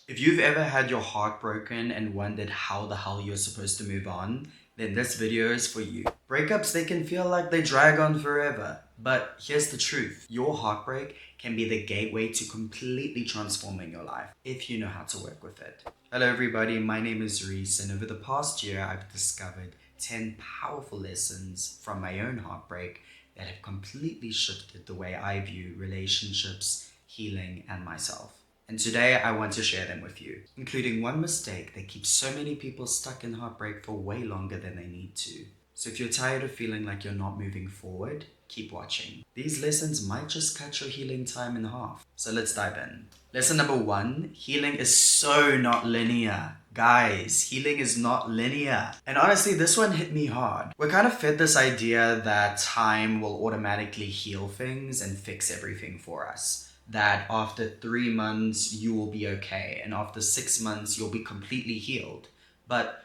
If you've ever had your heart broken and wondered how the hell you're supposed to move on, then this video is for you. Breakups, they can feel like they drag on forever. But here's the truth. Your heartbreak can be the gateway to completely transforming your life if you know how to work with it. Hello everybody, my name is Reese, and over the past year I've discovered 10 powerful lessons from my own heartbreak that have completely shifted the way I view relationships, healing, and myself. And today I want to share them with you, including one mistake that keeps so many people stuck in heartbreak for way longer than they need to. So if you're tired of feeling like you're not moving forward, keep watching. These lessons might just cut your healing time in half. So let's dive in. Lesson number 1, healing is so not linear. Guys, healing is not linear. And honestly, this one hit me hard. We're kind of fed this idea that time will automatically heal things and fix everything for us. That after 3 months you will be okay, and after 6 months you'll be completely healed. But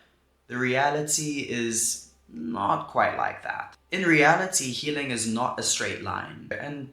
the reality is not quite like that. In reality, healing is not a straight line. And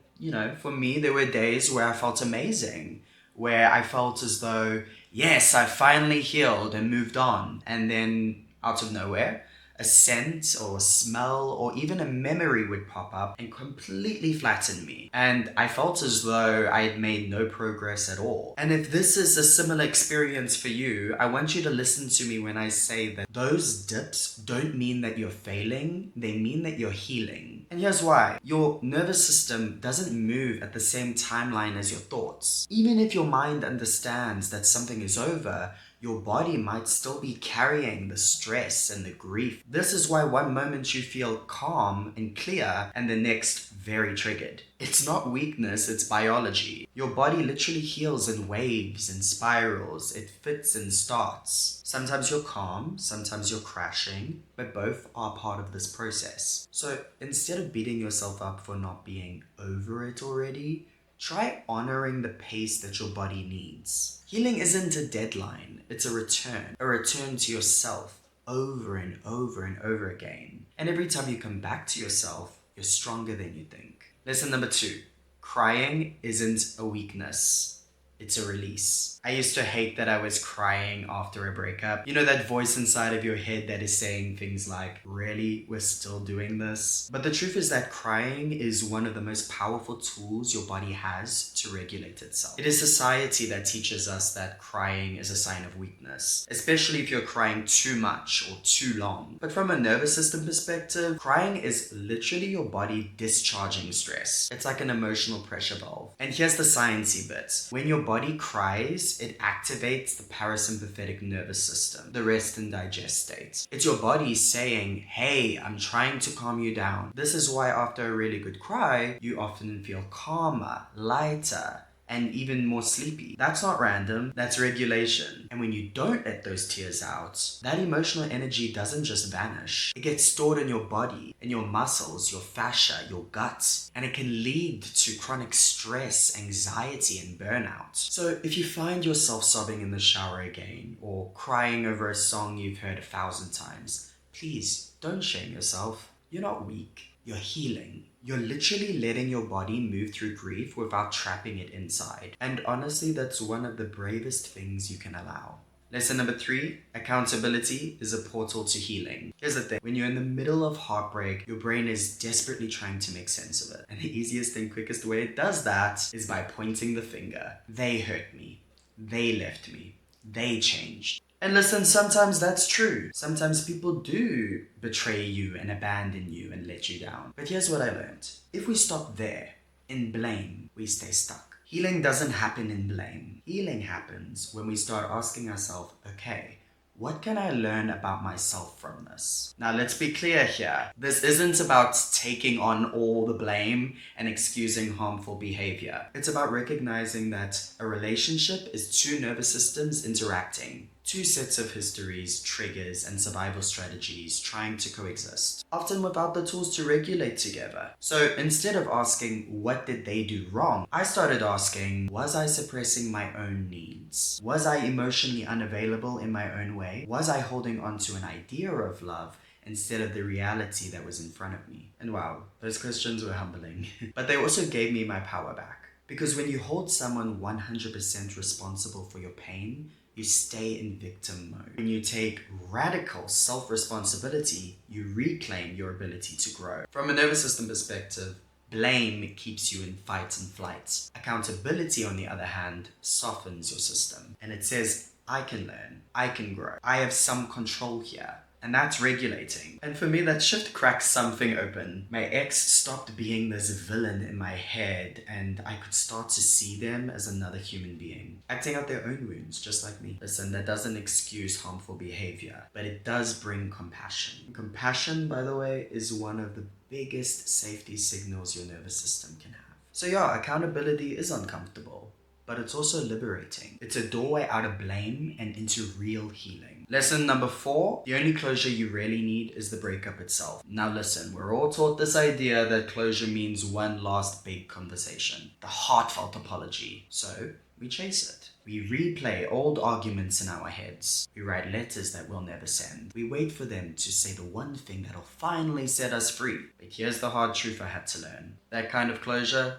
for me, there were days where I felt amazing, where I felt as though, yes, I finally healed and moved on. And then out of nowhere, a scent or a smell or even a memory would pop up and completely flatten me. And I felt as though I had made no progress at all. And if this is a similar experience for you, I want you to listen to me when I say that those dips don't mean that you're failing, they mean that you're healing. And here's why. Your nervous system doesn't move at the same timeline as your thoughts. Even if your mind understands that something is over, your body might still be carrying the stress and the grief. This is why one moment you feel calm and clear and the next very triggered. It's not weakness, it's biology. Your body literally heals in waves and spirals. It fits and starts. Sometimes you're calm, sometimes you're crashing, but both are part of this process. So instead of beating yourself up for not being over it already, try honoring the pace that your body needs. Healing isn't a deadline, it's a return to yourself over and over and over again. And every time you come back to yourself, you're stronger than you think. Lesson number 2, crying isn't a weakness. It's a release. I used to hate that I was crying after a breakup. You know that voice inside of your head that is saying things like, really, we're still doing this? But the truth is that crying is one of the most powerful tools your body has to regulate itself. It is society that teaches us that crying is a sign of weakness, especially if you're crying too much or too long. But from a nervous system perspective, crying is literally your body discharging stress. It's like an emotional pressure valve. And here's the sciencey bit. When your body cries, it activates the parasympathetic nervous system, the rest and digest state. It's your body saying, hey, I'm trying to calm you down. This is why after a really good cry, you often feel calmer, lighter, and even more sleepy. That's not random, that's regulation. And when you don't let those tears out, that emotional energy doesn't just vanish. It gets stored in your body, in your muscles, your fascia, your guts, and it can lead to chronic stress, anxiety, and burnout. So if you find yourself sobbing in the shower again, or crying over a song you've heard 1,000 times, please don't shame yourself. You're not weak, you're healing. You're literally letting your body move through grief without trapping it inside. And honestly, that's one of the bravest things you can allow. Lesson number 3, accountability is a portal to healing. Here's the thing, when you're in the middle of heartbreak, your brain is desperately trying to make sense of it. And the easiest and quickest way it does that is by pointing the finger. They hurt me. They left me. They changed. And listen, sometimes that's true. Sometimes people do betray you and abandon you and let you down. But here's what I learned. If we stop there, in blame, we stay stuck. Healing doesn't happen in blame. Healing happens when we start asking ourselves, okay, what can I learn about myself from this? Now, let's be clear here. This isn't about taking on all the blame and excusing harmful behavior. It's about recognizing that a relationship is two nervous systems interacting. Two sets of histories, triggers, and survival strategies trying to coexist, often without the tools to regulate together. So instead of asking, what did they do wrong? I started asking, was I suppressing my own needs? Was I emotionally unavailable in my own way? Was I holding on to an idea of love instead of the reality that was in front of me? And wow, those questions were humbling. But they also gave me my power back. Because when you hold someone 100% responsible for your pain, you stay in victim mode. When you take radical self-responsibility, you reclaim your ability to grow. From a nervous system perspective, blame keeps you in fight and flight. Accountability, on the other hand, softens your system. And it says, I can learn, I can grow, I have some control here. And that's regulating. And for me, that shift cracks something open. My ex stopped being this villain in my head, and I could start to see them as another human being, acting out their own wounds, just like me. Listen, that doesn't excuse harmful behavior, but it does bring compassion. Compassion, by the way, is one of the biggest safety signals your nervous system can have. So yeah, accountability is uncomfortable, but it's also liberating. It's a doorway out of blame and into real healing. Lesson number 4, the only closure you really need is the breakup itself. Now listen, we're all taught this idea that closure means one last big conversation, the heartfelt apology. So we chase it. We replay old arguments in our heads. We write letters that we'll never send. We wait for them to say the one thing that'll finally set us free. But here's the hard truth I had to learn. That kind of closure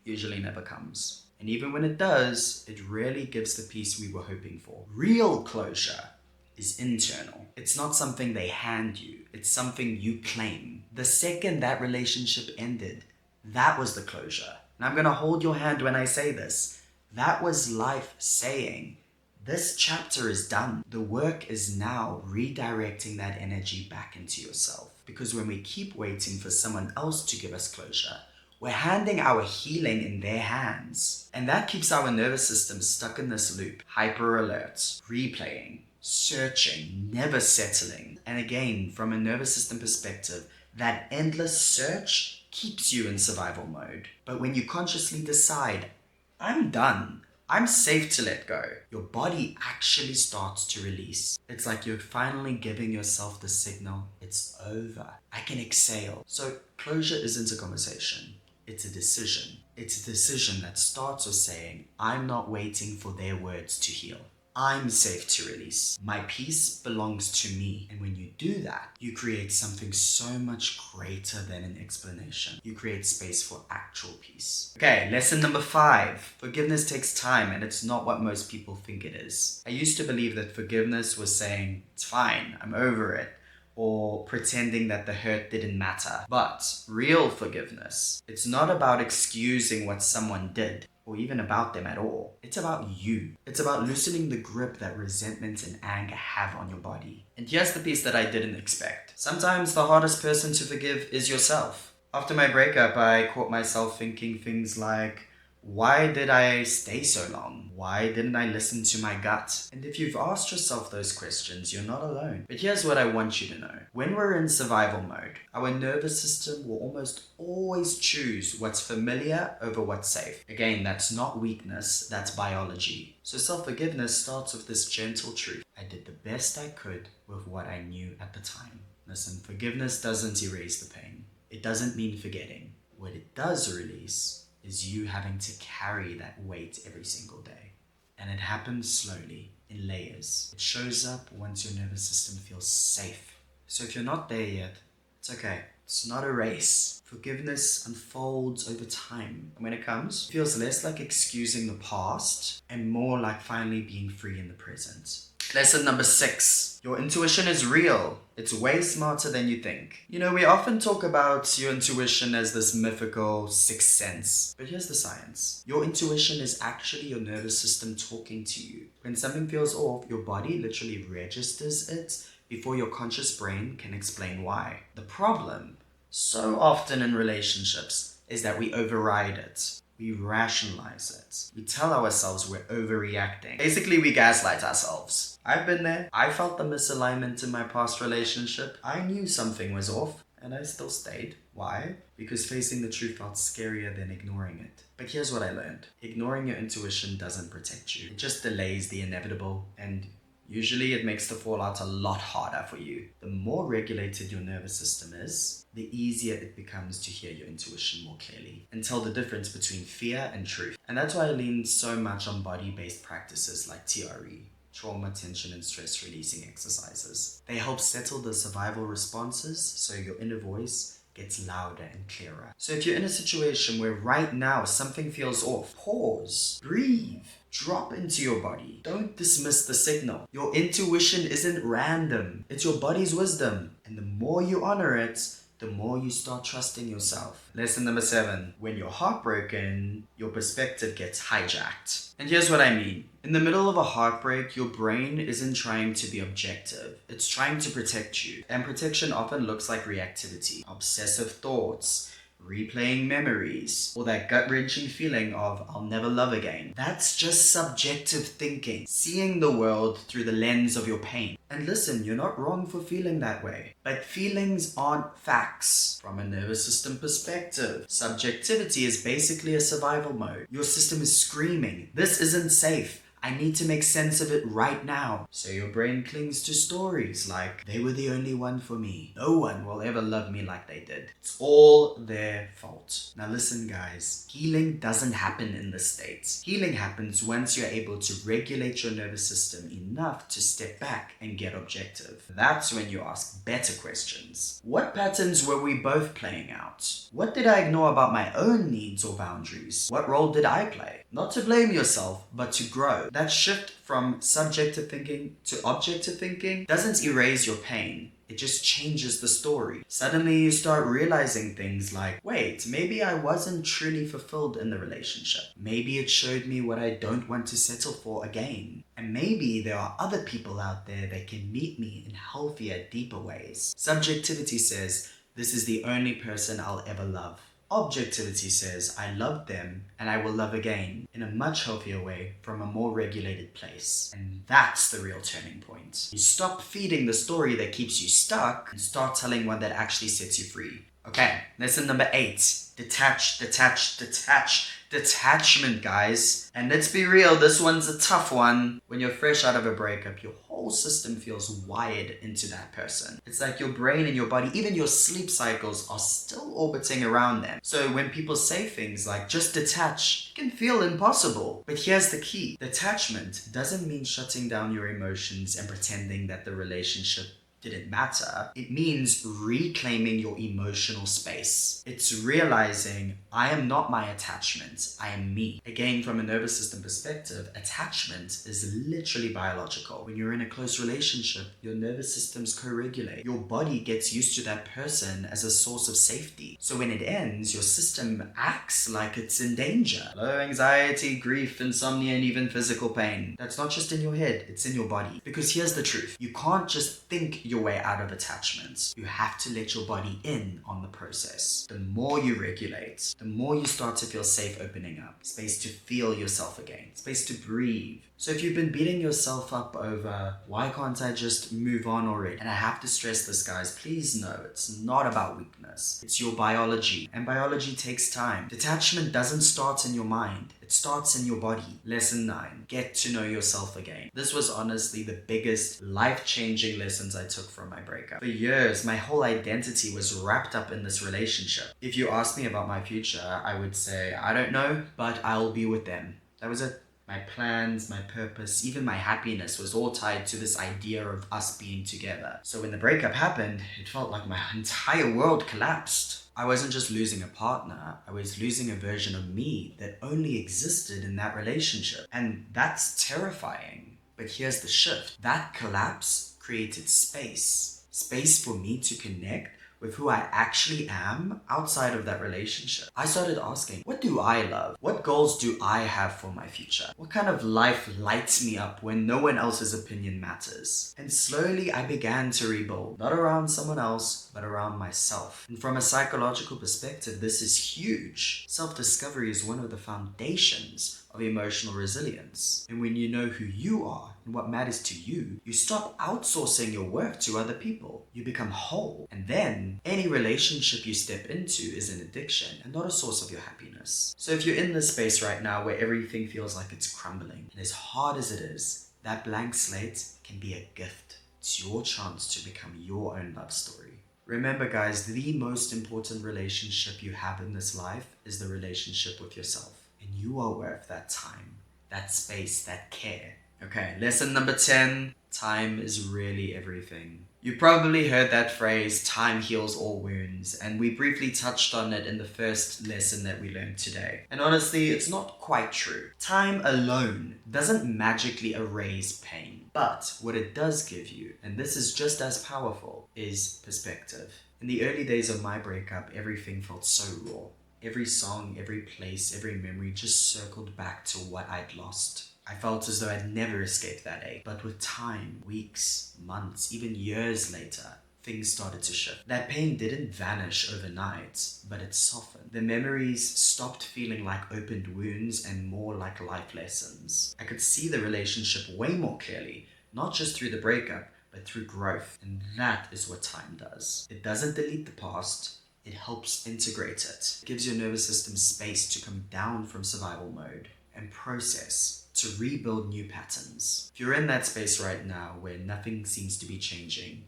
usually never comes. And even when it does, it rarely gives the peace we were hoping for. Real closure is internal. It's not something they hand you. It's something you claim. The second that relationship ended, that was the closure. And I'm gonna hold your hand when I say this. That was life saying, this chapter is done. The work is now redirecting that energy back into yourself. Because when we keep waiting for someone else to give us closure, we're handing our healing in their hands. And that keeps our nervous system stuck in this loop. Hyper alert, replaying, searching, never settling. And again, from a nervous system perspective, that endless search keeps you in survival mode. But when you consciously decide, I'm done, I'm safe to let go, your body actually starts to release. It's like you're finally giving yourself the signal, it's over. I can exhale. So closure isn't a conversation. It's a decision. It's a decision that starts with saying, I'm not waiting for their words to heal. I'm safe to release. My peace belongs to me. And when you do that, you create something so much greater than an explanation. You create space for actual peace. Okay, lesson number 5. Forgiveness takes time, and it's not what most people think it is. I used to believe that forgiveness was saying, it's fine, I'm over it, or pretending that the hurt didn't matter. But real forgiveness, it's not about excusing what someone did, or even about them at all. It's about you. It's about loosening the grip that resentment and anger have on your body. And here's the piece that I didn't expect. Sometimes the hardest person to forgive is yourself. After my breakup, I caught myself thinking things like, why did I stay so long? Why didn't I listen to my gut? And if you've asked yourself those questions, you're not alone. But here's what I want you to know. When we're in survival mode, our nervous system will almost always choose what's familiar over what's safe. Again, that's not weakness, that's biology. So self-forgiveness starts with this gentle truth. I did the best I could with what I knew at the time. Listen, forgiveness doesn't erase the pain. It doesn't mean forgetting. What it does release is you having to carry that weight every single day. And it happens slowly, in layers. It shows up once your nervous system feels safe. So if you're not there yet, it's okay. It's not a race. Forgiveness unfolds over time. And when it comes, it feels less like excusing the past and more like finally being free in the present. Lesson number 6. Your intuition is real. It's way smarter than you think. You know, we often talk about your intuition as this mythical sixth sense. But here's the science. Your intuition is actually your nervous system talking to you. When something feels off, your body literally registers it before your conscious brain can explain why. The problem, so often in relationships, is that we override it. We rationalize it. We tell ourselves we're overreacting. Basically, we gaslight ourselves. I've been there. I felt the misalignment in my past relationship. I knew something was off, and I still stayed. Why? Because facing the truth felt scarier than ignoring it. But here's what I learned. Ignoring your intuition doesn't protect you. It just delays the inevitable, and usually it makes the fallout a lot harder for you. The more regulated your nervous system is, the easier it becomes to hear your intuition more clearly and tell the difference between fear and truth. And that's why I lean so much on body-based practices like TRE, trauma, tension, and stress releasing exercises. They help settle the survival responses so your inner voice gets louder and clearer. So if you're in a situation where right now something feels off, pause, breathe, drop into your body. Don't dismiss the signal. Your intuition isn't random. It's your body's wisdom. And the more you honor it, the more you start trusting yourself. Lesson number 7. When you're heartbroken, your perspective gets hijacked. And here's what I mean. In the middle of a heartbreak, your brain isn't trying to be objective. It's trying to protect you. And protection often looks like reactivity, obsessive thoughts, replaying memories, or that gut-wrenching feeling of I'll never love again. That's just subjective thinking, seeing the world through the lens of your pain. And listen, you're not wrong for feeling that way, but feelings aren't facts. From a nervous system perspective, subjectivity is basically a survival mode. Your system is screaming, this isn't safe. I need to make sense of it right now. So your brain clings to stories like, they were the only one for me. No one will ever love me like they did. It's all their fault. Now listen guys, healing doesn't happen in the States. Healing happens once you're able to regulate your nervous system enough to step back and get objective. That's when you ask better questions. What patterns were we both playing out? What did I ignore about my own needs or boundaries? What role did I play? Not to blame yourself, but to grow. That shift from subjective thinking to objective thinking doesn't erase your pain. It just changes the story. Suddenly you start realizing things like, wait, maybe I wasn't truly fulfilled in the relationship. Maybe it showed me what I don't want to settle for again. And maybe there are other people out there that can meet me in healthier, deeper ways. Subjectivity says, this is the only person I'll ever love. Objectivity says, I loved them and I will love again in a much healthier way from a more regulated place. And that's the real turning point. You stop feeding the story that keeps you stuck and start telling one that actually sets you free. Okay, lesson number 8. Detach, detach, detach. Detachment, guys. And let's be real, this one's a tough one. When you're fresh out of a breakup, your whole system feels wired into that person. It's like your brain and your body, even your sleep cycles are still orbiting around them. So when people say things like, just detach, it can feel impossible. But here's the key. Detachment doesn't mean shutting down your emotions and pretending that the relationship didn't matter. It means reclaiming your emotional space. It's realizing I am not my attachment, I am me. Again, from a nervous system perspective, attachment is literally biological. When you're in a close relationship, your nervous systems co-regulate. Your body gets used to that person as a source of safety. So when it ends, your system acts like it's in danger. Low anxiety, grief, insomnia, and even physical pain. That's not just in your head, it's in your body. Because here's the truth. You can't just think your way out of attachments. You have to let your body in on the process. The more you regulate, the more you start to feel safe opening up. Space to feel yourself again. Space to breathe. So if you've been beating yourself up over, why can't I just move on already? And I have to stress this, guys, please know it's not about weakness. It's your biology. And biology takes time. Detachment doesn't start in your mind. It starts in your body. Lesson 9. Get to know yourself again. This was honestly the biggest life-changing lessons I took from my breakup. For years, my whole identity was wrapped up in this relationship. If you asked me about my future, I would say, I don't know, but I'll be with them. That was it. My plans, my purpose, even my happiness was all tied to this idea of us being together. So when the breakup happened, it felt like my entire world collapsed. I wasn't just losing a partner, I was losing a version of me that only existed in that relationship. And that's terrifying. But here's the shift. That collapse created space. Space for me to connect with who I actually am outside of that relationship. I started asking, what do I love? What goals do I have for my future? What kind of life lights me up when no one else's opinion matters? And slowly I began to rebuild, not around someone else, but around myself. And from a psychological perspective, this is huge. Self-discovery is one of the foundations of emotional resilience. And when you know who you are and what matters to you, you stop outsourcing your worth to other people. You become whole. And then any relationship you step into is an addiction and not a source of your happiness. So if you're in this space right now where everything feels like it's crumbling, and as hard as it is, that blank slate can be a gift. It's your chance to become your own love story. Remember guys, the most important relationship you have in this life is the relationship with yourself. And you are worth that time, that space, that care. Okay, lesson number 10, Time is really everything. You probably heard that phrase, time heals all wounds, and we briefly touched on it in the first lesson that we learned today. And honestly, it's not quite true. Time alone doesn't magically erase pain, but what it does give you, and this is just as powerful, is perspective. In the early days of my breakup, everything felt so raw. Every song, every place, every memory just circled back to what I'd lost. I felt as though I'd never escaped that ache. But with time, weeks, months, even years later, things started to shift. That pain didn't vanish overnight, but it softened. The memories stopped feeling like opened wounds and more like life lessons. I could see the relationship way more clearly, not just through the breakup, but through growth. And that is what time does. It doesn't delete the past. It helps integrate it. It gives your nervous system space to come down from survival mode and process, to rebuild new patterns. If you're in that space right now where nothing seems to be changing,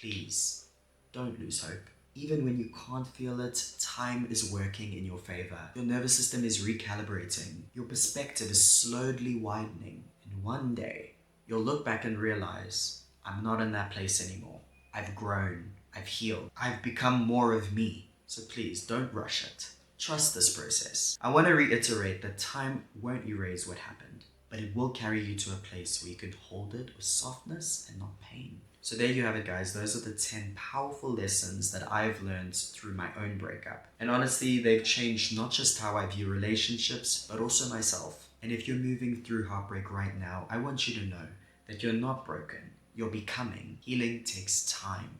please don't lose hope. Even when you can't feel it, time is working in your favor. Your nervous system is recalibrating. Your perspective is slowly widening. And one day, you'll look back and realize, I'm not in that place anymore. I've grown. I've healed. I've become more of me. So please don't rush it. Trust this process. I want to reiterate that time won't erase what happened, but it will carry you to a place where you can hold it with softness and not pain. So there you have it, guys. Those are the 10 powerful lessons that I've learned through my own breakup. And honestly, they've changed not just how I view relationships, but also myself. And if you're moving through heartbreak right now, I want you to know that you're not broken. You're becoming. Healing takes time,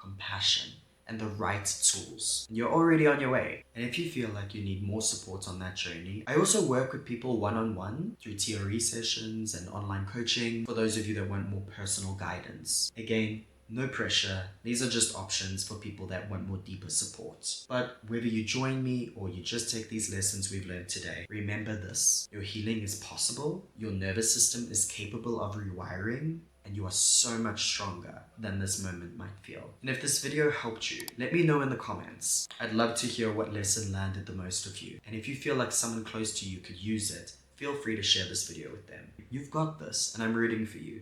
compassion, and the right tools. You're already on your way. And if you feel like you need more support on that journey, I also work with people one-on-one through TRE sessions and online coaching for those of you that want more personal guidance. Again, no pressure. These are just options for people that want more deeper support. But whether you join me or you just take these lessons we've learned today, remember this. Your healing is possible. Your nervous system is capable of rewiring, and you are so much stronger than this moment might feel. And if this video helped you, let me know in the comments. I'd love to hear what lesson landed the most of you. And if you feel like someone close to you could use it, feel free to share this video with them. You've got this, and I'm rooting for you.